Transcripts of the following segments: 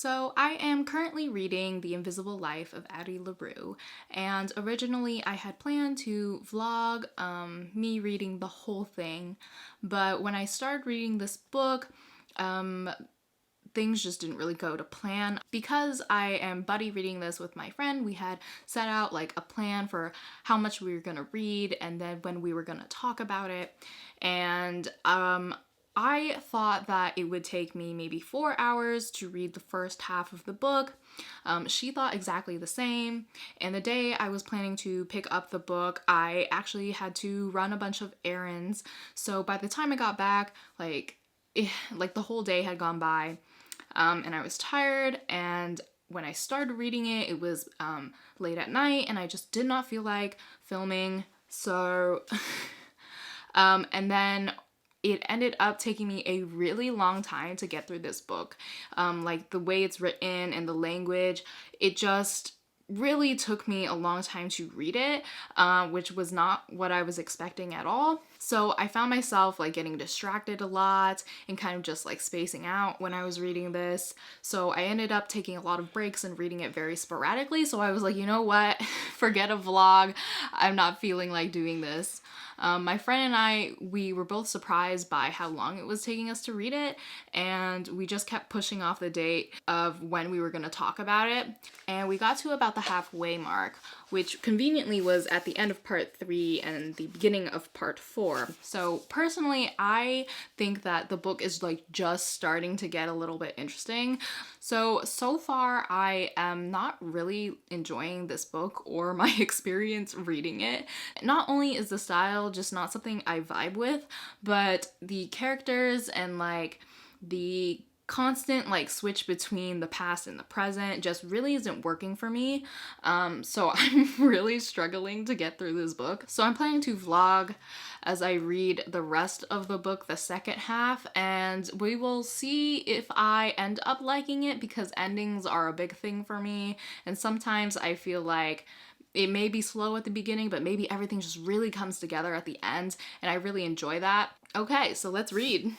So I am currently reading The Invisible Life of Addie LaRue, and originally I had planned to vlog me reading the whole thing, but when I started reading this book, things just didn't really go to plan. Because I am buddy reading this with my friend, we had set out like a plan for how much we were gonna read and then when we were gonna talk about it, and I thought that it would take me maybe 4 hours to read the first half of the book. She thought exactly the same. And the day I was planning to pick up the book, I actually had to run a bunch of errands. So by the time I got back, like the whole day had gone by, and I was tired. And when I started reading it, it was late at night, and I just did not feel like filming. So, and then it ended up taking me a really long time to get through this book. Like the way it's written and the language, it just really took me a long time to read it, which was not what I was expecting at all. So I found myself like getting distracted a lot and kind of just like spacing out when I was reading this. So I ended up taking a lot of breaks and reading it very sporadically. So I was like, you know what? Forget a vlog. I'm not feeling like doing this. My friend and I, we were both surprised by how long it was taking us to read it, and we just kept pushing off the date of when we were going to talk about it. And we got to about the halfway mark, which conveniently was at the end of part 3 and the beginning of part 4. So personally, I think that the book is like just starting to get a little bit interesting. So far I am not really enjoying this book or my experience reading it. Not only is the style just not something I vibe with, but the characters and like the constant like switch between the past and the present just really isn't working for me. So I'm really struggling to get through this book. So I'm planning to vlog as I read the rest of the book, the second half, and we will see if I end up liking it, because endings are a big thing for me, and sometimes I feel like it may be slow at the beginning, but maybe everything just really comes together at the end, and I really enjoy that. Okay, so let's read.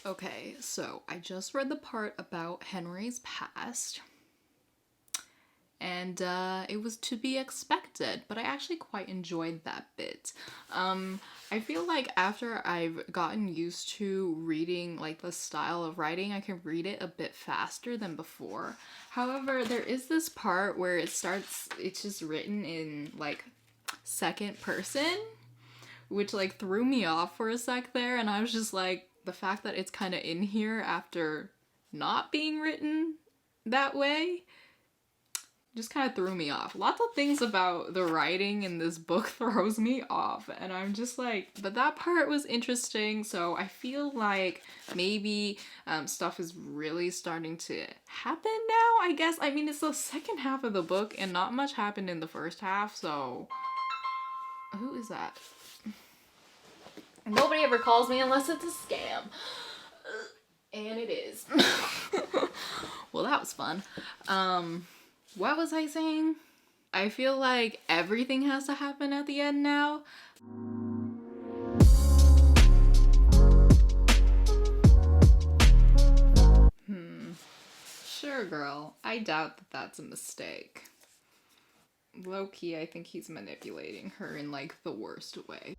Okay, so I just read the part about Henry's past, and it was to be expected, but I actually quite enjoyed that bit. I feel like after I've gotten used to reading like the style of writing, I can read it a bit faster than before. However, there is this part where it's just written in like second person, which like threw me off for a sec there, and I was just like, the fact that it's kind of in here after not being written that way just kind of threw me off. Lots of things about the writing in this book throws me off, and I'm just like, but that part was interesting, so I feel like maybe stuff is really starting to happen now, I guess. I mean, it's the second half of the book and not much happened in the first half, so who is that? Nobody ever calls me unless it's a scam. And it is. Well, that was fun. What was I saying? I feel like everything has to happen at the end now. Sure, girl. I doubt that that's a mistake. Low-key, I think he's manipulating her in like the worst way.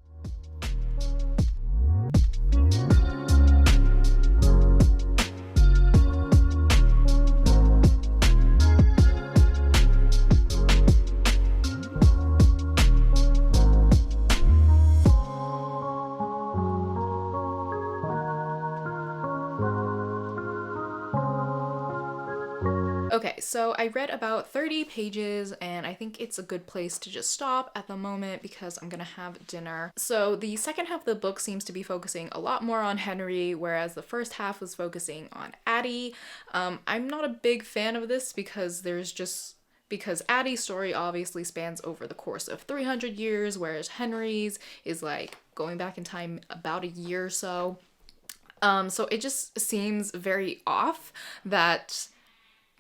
Okay, so I read about 30 pages, and I think it's a good place to just stop at the moment because I'm gonna have dinner. So the second half of the book seems to be focusing a lot more on Henry, whereas the first half was focusing on Addie. I'm not a big fan of this because there's just because Addie's story obviously spans over the course of 300 years, whereas Henry's is like going back in time about a year or so. So it just seems very off that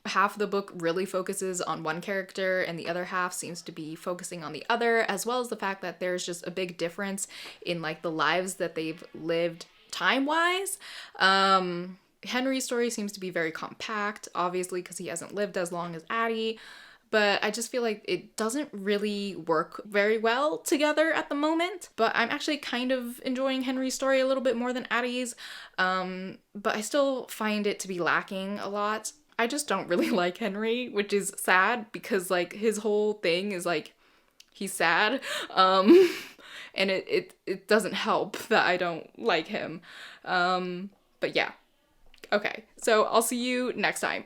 half the book really focuses on one character and the other half seems to be focusing on the other, as well as the fact that there's just a big difference in like the lives that they've lived time-wise. Henry's story seems to be very compact, obviously because he hasn't lived as long as Addie, but I just feel like it doesn't really work very well together at the moment. But I'm actually kind of enjoying Henry's story a little bit more than Addie's, but I still find it to be lacking a lot. I just don't really like Henry, which is sad because like his whole thing is like he's sad, and it doesn't help that I don't like him. But yeah, okay, so I'll see you next time.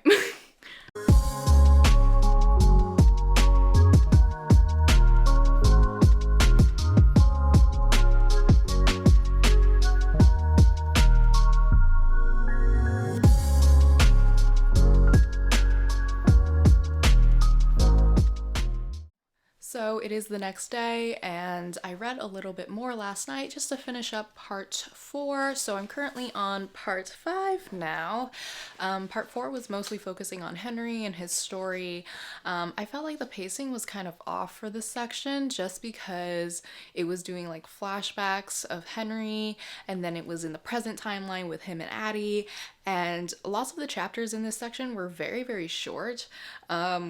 So it is the next day, and I read a little bit more last night just to finish up part 4. So I'm currently on part 5 now. Part 4 was mostly focusing on Henry and his story. I felt like the pacing was kind of off for this section just because it was doing like flashbacks of Henry, and then it was in the present timeline with him and Addie. And lots of the chapters in this section were very, very short,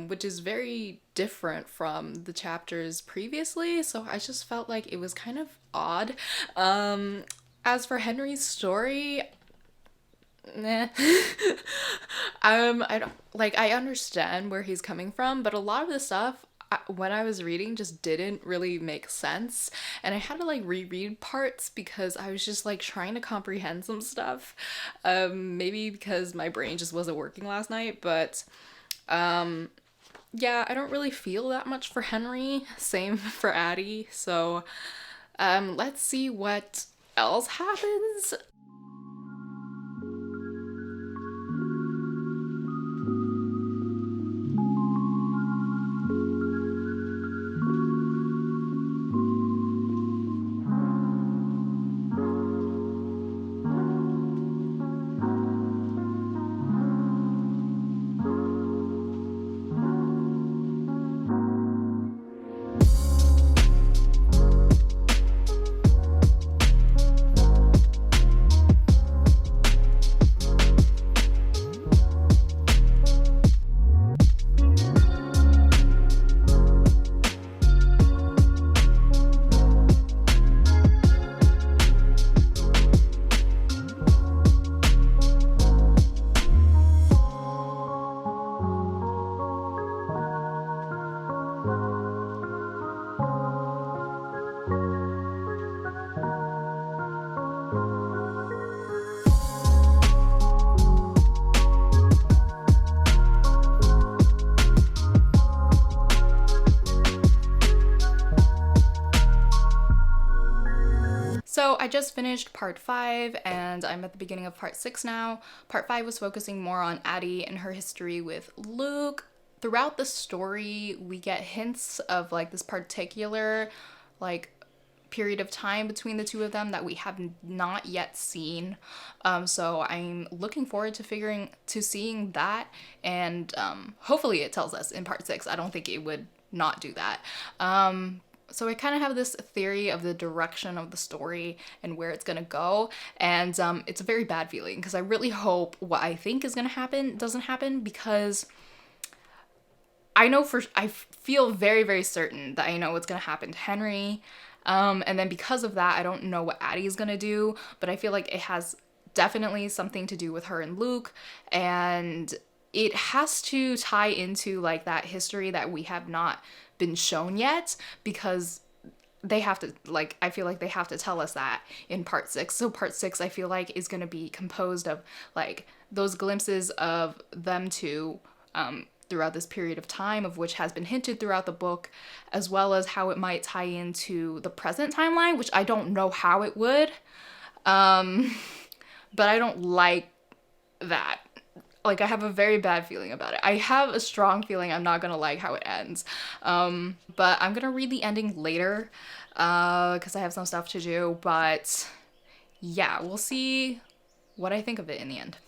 which is very different from the chapters previously. So I just felt like it was kind of odd. As for Henry's story, nah. I understand where he's coming from, but a lot of the stuff when I was reading just didn't really make sense, and I had to like reread parts because I was just like trying to comprehend some stuff, maybe because my brain just wasn't working last night. But yeah, I don't really feel that much for Henry, same for Addie, so let's see what else happens. So I just finished part 5 and I'm at the beginning of part 6 now. Part 5 was focusing more on Addie and her history with Luke. Throughout the story, we get hints of like this particular like period of time between the two of them that we have not yet seen. So I'm looking forward to seeing that, and hopefully it tells us in part 6. I don't think it would not do that. So I kind of have this theory of the direction of the story and where it's gonna go, and it's a very bad feeling because I really hope what I think is gonna happen doesn't happen, because I feel very, very certain that I know what's gonna happen to Henry, and then because of that I don't know what Addie's gonna do, but I feel like it has definitely something to do with her and Luke, and it has to tie into like that history that we have not been shown yet, because they have to, like, I feel like they have to tell us that in part 6. So part 6 I feel like is going to be composed of like those glimpses of them two throughout this period of time, of which has been hinted throughout the book, as well as how it might tie into the present timeline, which I don't know how it would, but I don't like that like, I have a very bad feeling about it. I have a strong feeling I'm not gonna like how it ends. But I'm gonna read the ending later, because I have some stuff to do. But yeah, we'll see what I think of it in the end.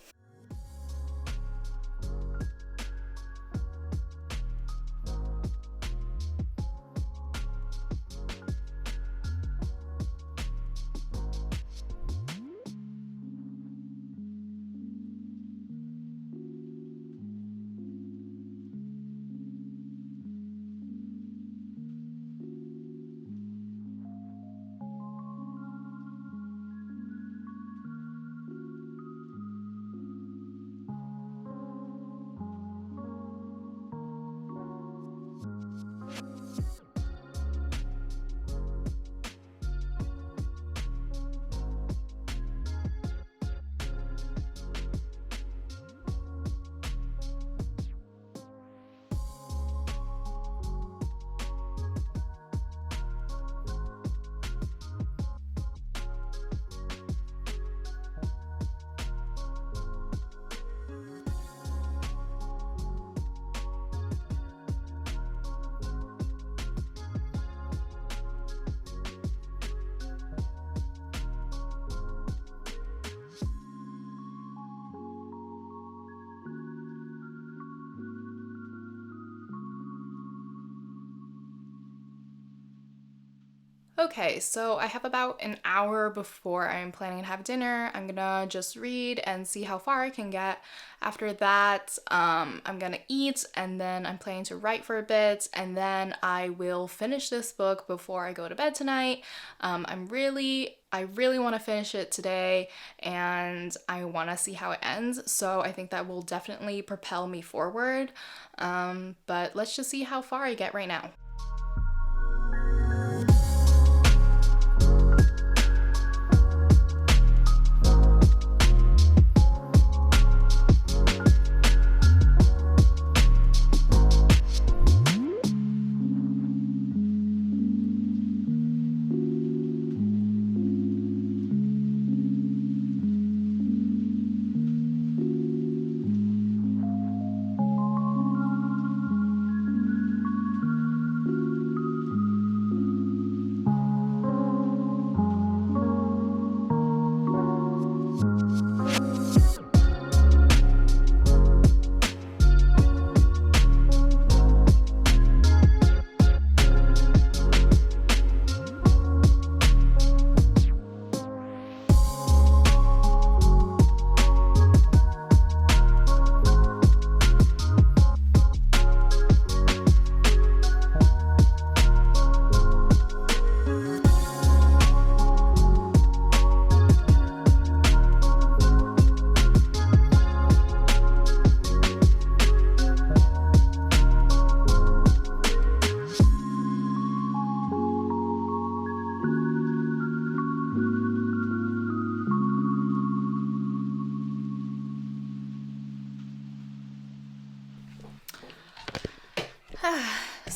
Okay, so I have about an hour before I'm planning to have dinner. I'm gonna just read and see how far I can get. After that, I'm gonna eat, and then I'm planning to write for a bit, and then I will finish this book before I go to bed tonight. I really want to finish it today, and I want to see how it ends. So I think that will definitely propel me forward. But let's just see how far I get right now.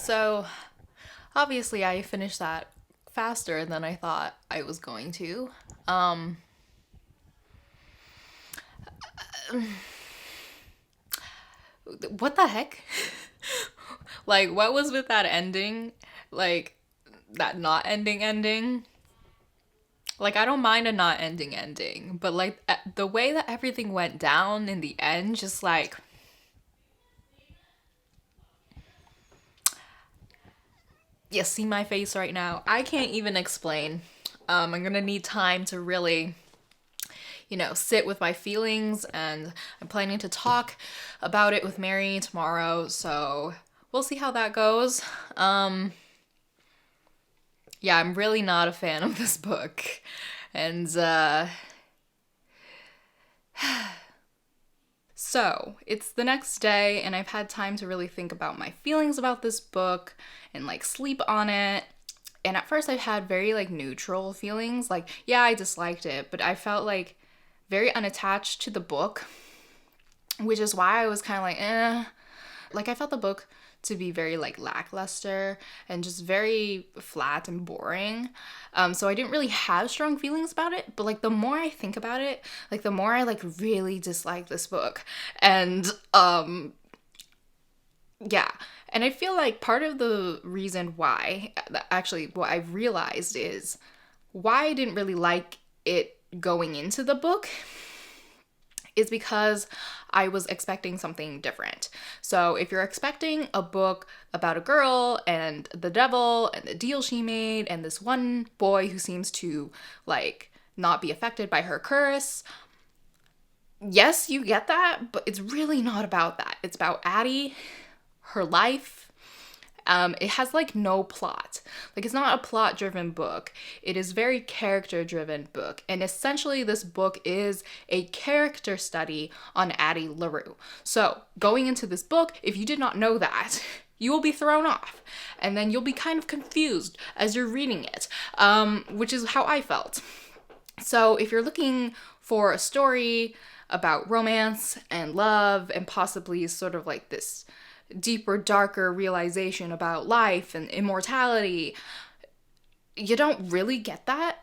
So obviously I finished that faster than I thought I was going to. What the heck? Like, what was with that ending? Like, that not ending? Like, I don't mind a not ending, but like the way that everything went down in the end, just like, you see my face right now. I can't even explain. I'm gonna need time to really, sit with my feelings, and I'm planning to talk about it with Mary tomorrow, so we'll see how that goes. Yeah, I'm really not a fan of this book, and so it's the next day, and I've had time to really think about my feelings about this book and like sleep on it. And at first I had very like neutral feelings. Like, yeah, I disliked it, but I felt like very unattached to the book, which is why I was kind of like, eh. Like, I felt the book to be very like lackluster and just very flat and boring. So I didn't really have strong feelings about it, but like the more I think about it, like the more I like really dislike this book. And yeah. And I feel like part of the reason why, actually what I've realized is why I didn't really like it going into the book is because I was expecting something different. So if you're expecting a book about a girl and the devil and the deal she made and this one boy who seems to like not be affected by her curse, yes, you get that, but it's really not about that. It's about Addie, her life. It has like no plot. Like it's not a plot driven book. It is very character driven book. And essentially this book is a character study on Addie LaRue. So going into this book, if you did not know that, you will be thrown off. And then you'll be kind of confused as you're reading it, which is how I felt. So if you're looking for a story about romance and love and possibly sort of like this deeper, darker realization about life and immortality, you don't really get that.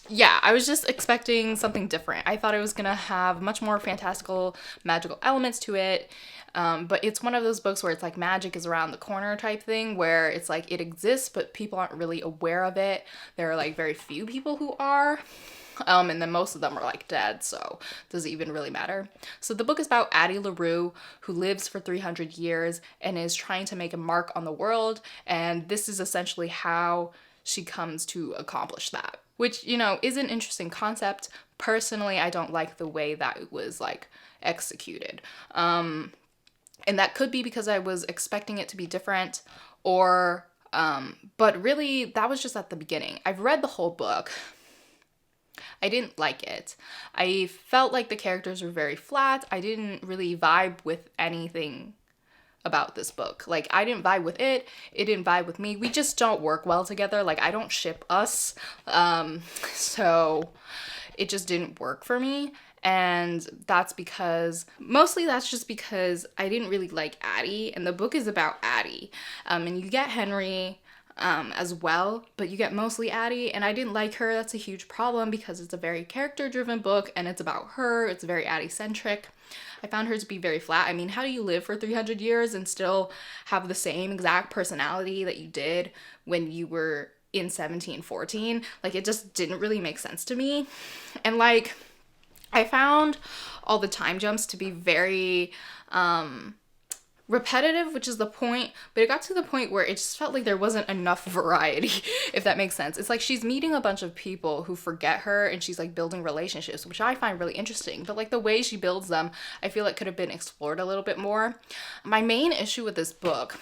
Yeah, I was just expecting something different. I thought it was gonna have much more fantastical, magical elements to it. But it's one of those books where it's like magic is around the corner type thing, where it's like it exists, but people aren't really aware of it. There are like very few people who are. And then most of them are like dead, so does it even really matter? So the book is about Addie LaRue, who lives for 300 years and is trying to make a mark on the world, and this is essentially how she comes to accomplish that, which, you know, is an interesting concept. Personally, I don't like the way that it was like executed. And that could be because I was expecting it to be different, or but really that was just at the beginning. I've read the whole book. I didn't like it. I felt like the characters were very flat. I didn't really vibe with anything about this book. Like, I didn't vibe with it. It didn't vibe with me. We just don't work well together. Like, I don't ship us. So it just didn't work for me. And mostly that's just because I didn't really like Addie. And the book is about Addie. And you get Henry as well, but you get mostly Addie, and I didn't like her. That's a huge problem because it's a very character-driven book, and it's about her. It's very Addie-centric. I found her to be very flat. I mean, how do you live for 300 years and still have the same exact personality that you did when you were in 1714? Like, it just didn't really make sense to me. And, like, I found all the time jumps to be very, repetitive, which is the point, but it got to the point where it just felt like there wasn't enough variety, if that makes sense. It's like she's meeting a bunch of people who forget her, and she's like building relationships, which I find really interesting, but like the way she builds them, I feel like could have been explored a little bit more. My main issue with this book,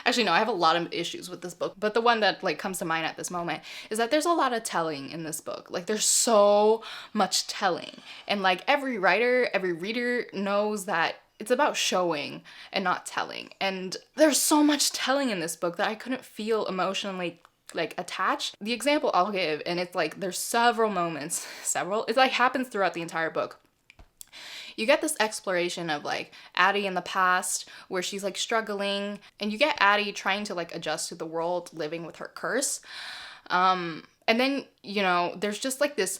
actually no, I have a lot of issues with this book, but the one that like comes to mind at this moment is that there's a lot of telling in this book. Like, there's so much telling, and like every writer, every reader knows that it's about showing and not telling. And there's so much telling in this book that I couldn't feel emotionally like attached. The example I'll give, and it's like there's several moments, it like happens throughout the entire book. You get this exploration of like Addie in the past where she's like struggling, and you get Addie trying to like adjust to the world living with her curse. And then, you know, there's just like this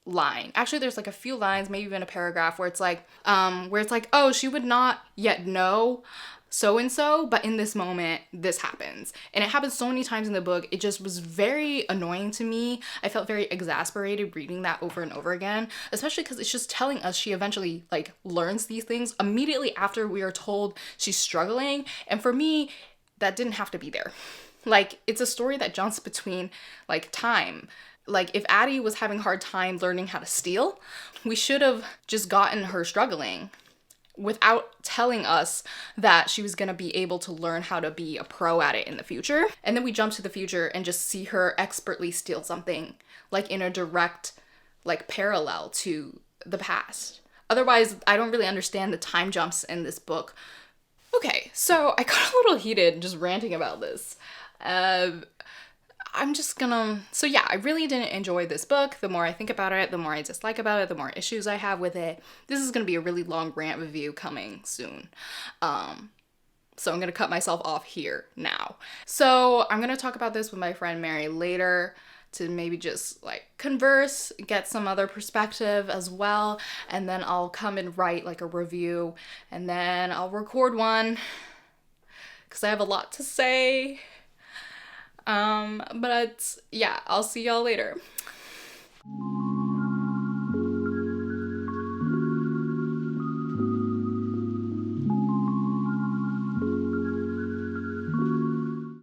line. Actually, there's like a few lines, maybe even a paragraph where it's like, oh, she would not yet know so-and-so, but in this moment, this happens. And it happens so many times in the book, it just was very annoying to me. I felt very exasperated reading that over and over again, especially because it's just telling us she eventually like learns these things immediately after we are told she's struggling. And for me, that didn't have to be there. Like, it's a story that jumps between like time. Like, if Addie was having a hard time learning how to steal, we should have just gotten her struggling without telling us that she was going to be able to learn how to be a pro at it in the future. And then we jump to the future and just see her expertly steal something, like in a direct, like, parallel to the past. Otherwise, I don't really understand the time jumps in this book. Okay, so I got a little heated just ranting about this. I'm just gonna, so yeah, I really didn't enjoy this book. The more I think about it, the more I dislike about it, the more issues I have with it. This is gonna be a really long rant review coming soon. So I'm gonna cut myself off here now. So I'm gonna talk about this with my friend Mary later to maybe just like converse, get some other perspective as well, and then I'll come and write like a review, and then I'll record one because I have a lot to say. But yeah, I'll see y'all later.